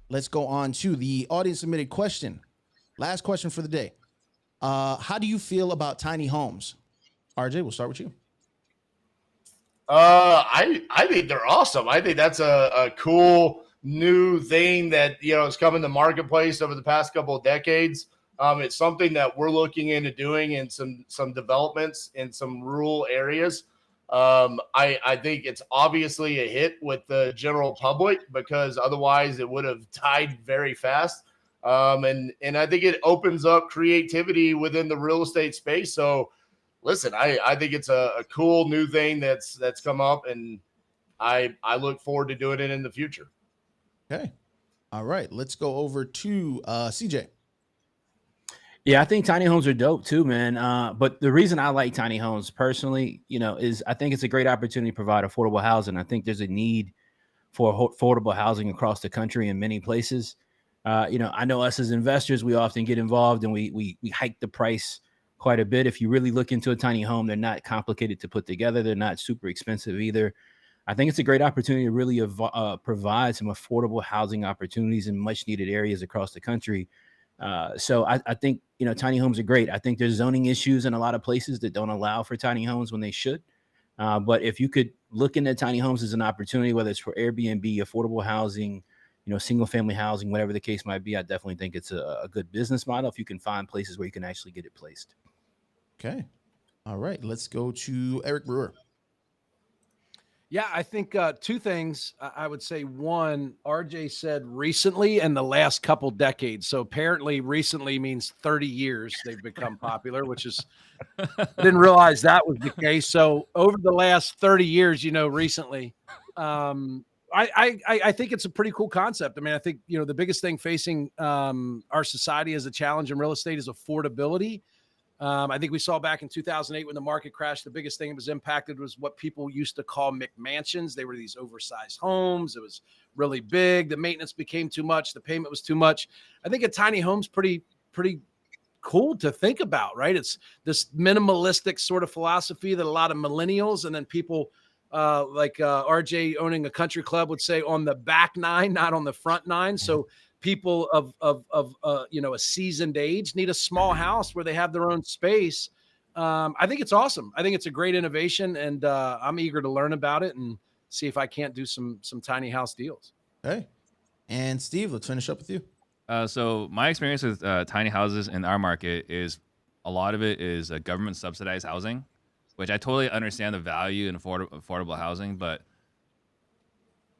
Let's go on to the audience submitted question. Last question for the day. How do you feel about tiny homes? RJ, we'll start with you. I think they're awesome. I think that's a cool new thing that has come in the marketplace over the past couple of decades. It's something that we're looking into doing in some developments in some rural areas. I think it's obviously a hit with the general public because otherwise it would have died very fast. And I think it opens up creativity within the real estate space. So listen, I think it's a cool new thing that's come up, and I look forward to doing it in the future. Okay. All right. Let's go over to CJ. Yeah, I think tiny homes are dope too, man. But the reason I like tiny homes personally, is I think it's a great opportunity to provide affordable housing. I think there's a need for affordable housing across the country in many places. I know us as investors, we often get involved and we hike the price quite a bit. If you really look into a tiny home, they're not complicated to put together. They're not super expensive either. I think it's a great opportunity to really provide some affordable housing opportunities in much needed areas across the country. So I think, tiny homes are great. I think there's zoning issues in a lot of places that don't allow for tiny homes when they should. But if you could look into tiny homes as an opportunity, whether it's for Airbnb, affordable housing, single family housing, whatever the case might be, I definitely think it's a good business model if you can find places where you can actually get it placed. Okay. All right. Let's go to Eric Brewer. Yeah, I think two things. I would say one, RJ said recently and the last couple decades. So apparently recently means 30 years they've become popular, which is, I didn't realize that was the case. So over the last 30 years, recently, I think it's a pretty cool concept. I mean, I think, the biggest thing facing our society as a challenge in real estate is affordability. I think we saw back in 2008 when the market crashed, the biggest thing that was impacted was what people used to call McMansions. They were these oversized homes. It was really big. The maintenance became too much. The payment was too much. I think a tiny home's pretty cool to think about, right? It's this minimalistic sort of philosophy that a lot of millennials and then people like RJ owning a country club would say on the back nine, not on the front nine. So people of a seasoned age need a small house where they have their own space. I think it's awesome. I think it's a great innovation, and I'm eager to learn about it and see if I can't do some tiny house deals. Okay. And Steve, let's finish up with you. So my experience with tiny houses in our market is a lot of it is government subsidized housing, which I totally understand the value in affordable housing, but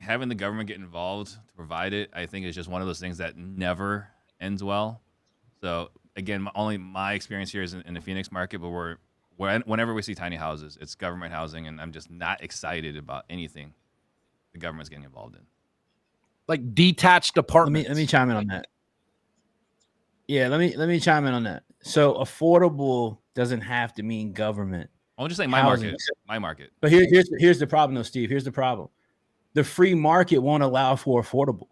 having the government get involved to provide it, I think is just one of those things that never ends well. So again, only my experience here is in the Phoenix market, but whenever we see tiny houses, it's government housing, and I'm just not excited about anything the government's getting involved in. Like detached apartments. Let me chime in on that. Yeah, let me chime in on that. So affordable doesn't have to mean government. I'm just saying my market. But here's the problem though, Steve. Here's the problem. The free market won't allow for affordable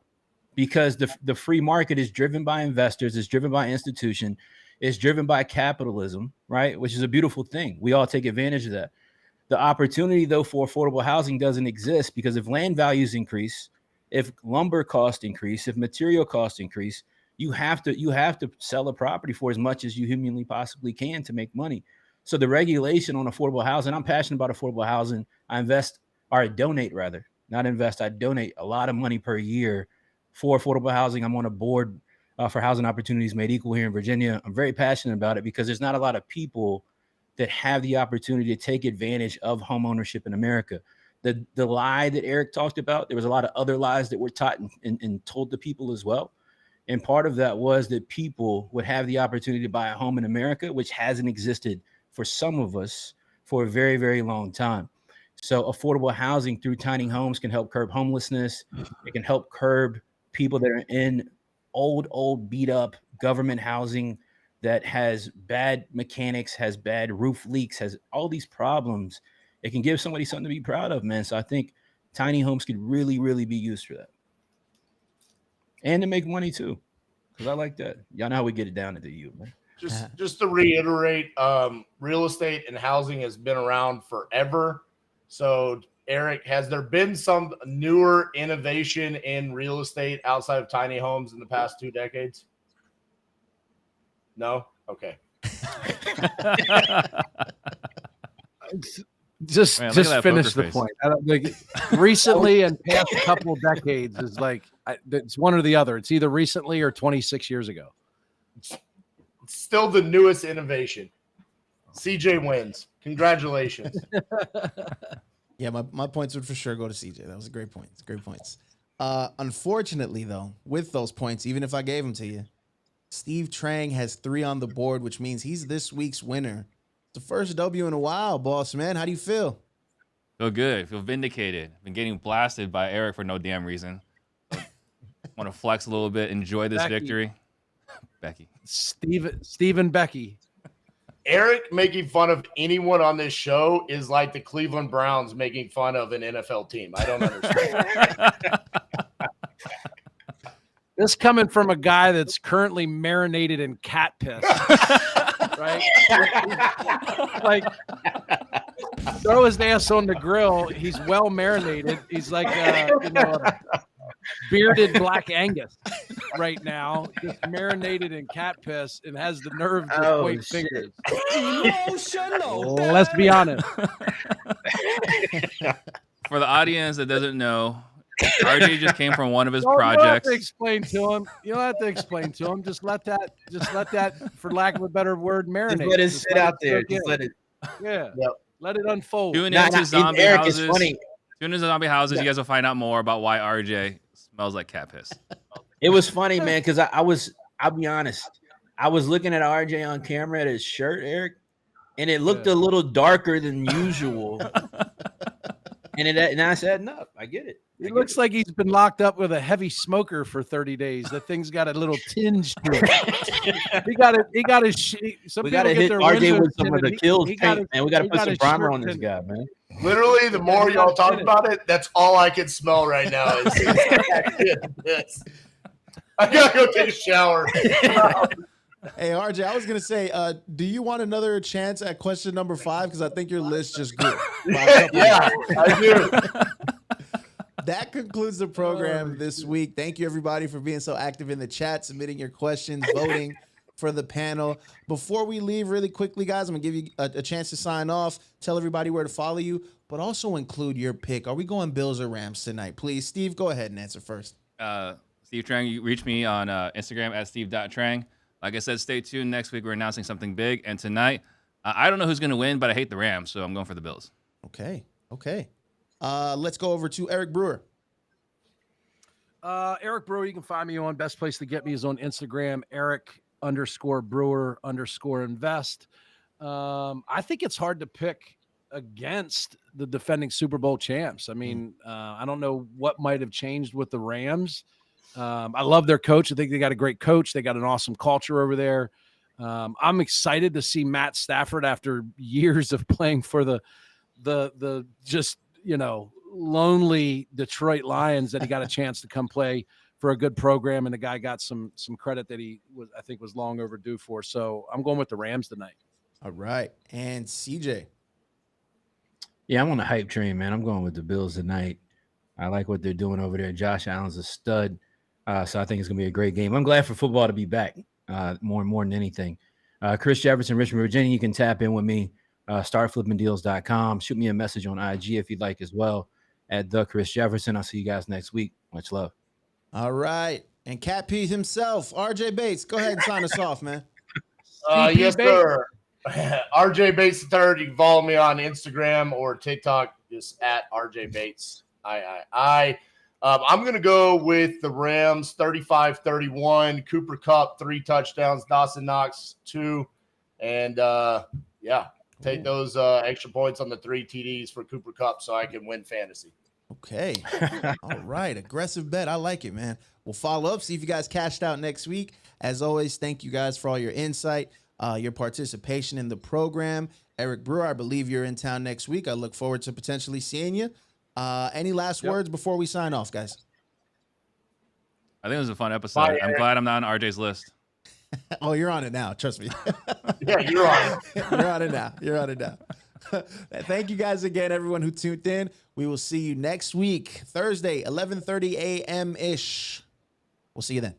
because the free market is driven by investors, it's driven by institution, it's driven by capitalism, right? Which is a beautiful thing. We all take advantage of that. The opportunity though for affordable housing doesn't exist because if land values increase, if lumber costs increase, if material costs increase, you have to sell a property for as much as you humanly possibly can to make money. So the regulation on affordable housing, I'm passionate about affordable housing. I donate a lot of money per year for affordable housing. I'm on a board for Housing Opportunities Made Equal here in Virginia. I'm very passionate about it because there's not a lot of people that have the opportunity to take advantage of home ownership in America. The lie that Eric talked about, there was a lot of other lies that were taught and told to people as well. And part of that was that people would have the opportunity to buy a home in America, which hasn't existed for some of us for a very, very long time. So affordable housing through tiny homes can help curb homelessness. It can help curb people that are in old beat up government housing that has bad mechanics, has bad roof leaks, has all these problems. It can give somebody something to be proud of, man. So I think tiny homes could really, really be used for that. And to make money too. Because I like that. Y'all know how we get it down at the U, man. Just to reiterate, real estate and housing has been around forever. So Eric, has there been some newer innovation in real estate outside of tiny homes in the past 2 decades? No? Okay. Just Man, look at that finish poker the face. point. I don't think recently and past couple decades is like it's one or the other. It's either recently or 26 years ago. Still the newest innovation. CJ wins. Congratulations. Yeah, my points would for sure go to CJ. That was a great point. It's great points. Unfortunately, though, with those points, even if I gave them to you, Steve Trang has 3 on the board, which means he's this week's winner. It's the first W in a while, boss man. How do you feel? Feel good. Feel vindicated. Been getting blasted by Eric for no damn reason. Want to flex a little bit. Enjoy this victory. Becky. Steve and Becky. Eric making fun of anyone on this show is like the Cleveland Browns making fun of an NFL team. I don't understand. This coming from a guy that's currently marinated in cat piss, right? Like, throw his ass on the grill. He's well marinated. He's like a bearded Black Angus right now, just marinated in cat piss and has the nerve to point fingers. Let's be honest. For the audience that doesn't know, RJ just came from one of his You don't have projects. to explain to him. You don't have to explain to him. Just let that, for lack of a better word, marinate. Just let it sit out there. Just let it. Yeah. Yep. Let it unfold. Tune Nah, into zombie Eric, houses. it's funny. Tune into zombie houses. You guys will find out more about why RJ smells like cat piss. It was funny, man, because I'll be honest. I was looking at RJ on camera at his shirt, Eric, and it looked a little darker than usual. and I said, no, I get it. It looks like he's been locked up with a heavy smoker for 30 days. The thing's got a little tinge to it. He got his. We got to hit RJ with some of the kills paint, man. We got to put some primer on this guy, man. Literally, the more y'all talk about it, that's all I can smell right now. Is I gotta go take a shower. Hey, RJ, I was going to say, do you want another chance at question number 5? Because I think your list just grew. Yeah, I do. That concludes the program this week. Thank you, everybody, for being so active in the chat, submitting your questions, voting for the panel. Before we leave really quickly, guys, I'm going to give you a chance to sign off, tell everybody where to follow you, but also include your pick. Are we going Bills or Rams tonight? Please, Steve, go ahead and answer first. Steve Trang, you reach me on Instagram at steve.trang. Like I said, stay tuned. Next week, we're announcing something big. And tonight, I don't know who's going to win, but I hate the Rams, so I'm going for the Bills. Okay. Let's go over to Eric Brewer. Eric Brewer, you can find me on best place to get me is on Instagram, Eric_Brewer_invest. I think it's hard to pick against the defending Super Bowl champs. I mean, I don't know what might have changed with the Rams. I love their coach. I think they got a great coach. They got an awesome culture over there. I'm excited to see Matt Stafford after years of playing for the just, lonely Detroit Lions, that he got a chance to come play for a good program. And the guy got some credit that I think was long overdue for. So I'm going with the Rams tonight. All right. And CJ. Yeah, I'm on the hype train, man. I'm going with the Bills tonight. I like what they're doing over there. Josh Allen's a stud. So I think it's going to be a great game. I'm glad for football to be back more than anything. Chris Jefferson, Richmond, Virginia. You can tap in with me. Startflippingdeals.com. Shoot me a message on IG if you'd like as well at the Chris Jefferson. I'll see you guys next week. Much love. All right. And Cat P himself, RJ Bates. Go ahead and sign us off, man. Yes, sir. RJ Bates III. You can follow me on Instagram or TikTok, just at RJ Bates. I'm going to go with the Rams 35-31. Cooper Kupp, 3 touchdowns. Dawson Knox, 2. And, take those extra points on the 3 TDs for Cooper Kupp so I can win fantasy. Okay. All right. Aggressive bet. I like it, man. We'll follow up, see if you guys cashed out next week. As always, thank you guys for all your insight, your participation in the program. Eric Brewer, I believe you're in town next week. I look forward to potentially seeing you. Any last words before we sign off, guys? I think it was a fun episode. Bye, I'm glad I'm not on RJ's list. Oh, you're on it now. Trust me. Yeah, you're on it. You're on it now. Thank you guys again, everyone who tuned in. We will see you next week, Thursday, 11:30 a.m. ish. We'll see you then.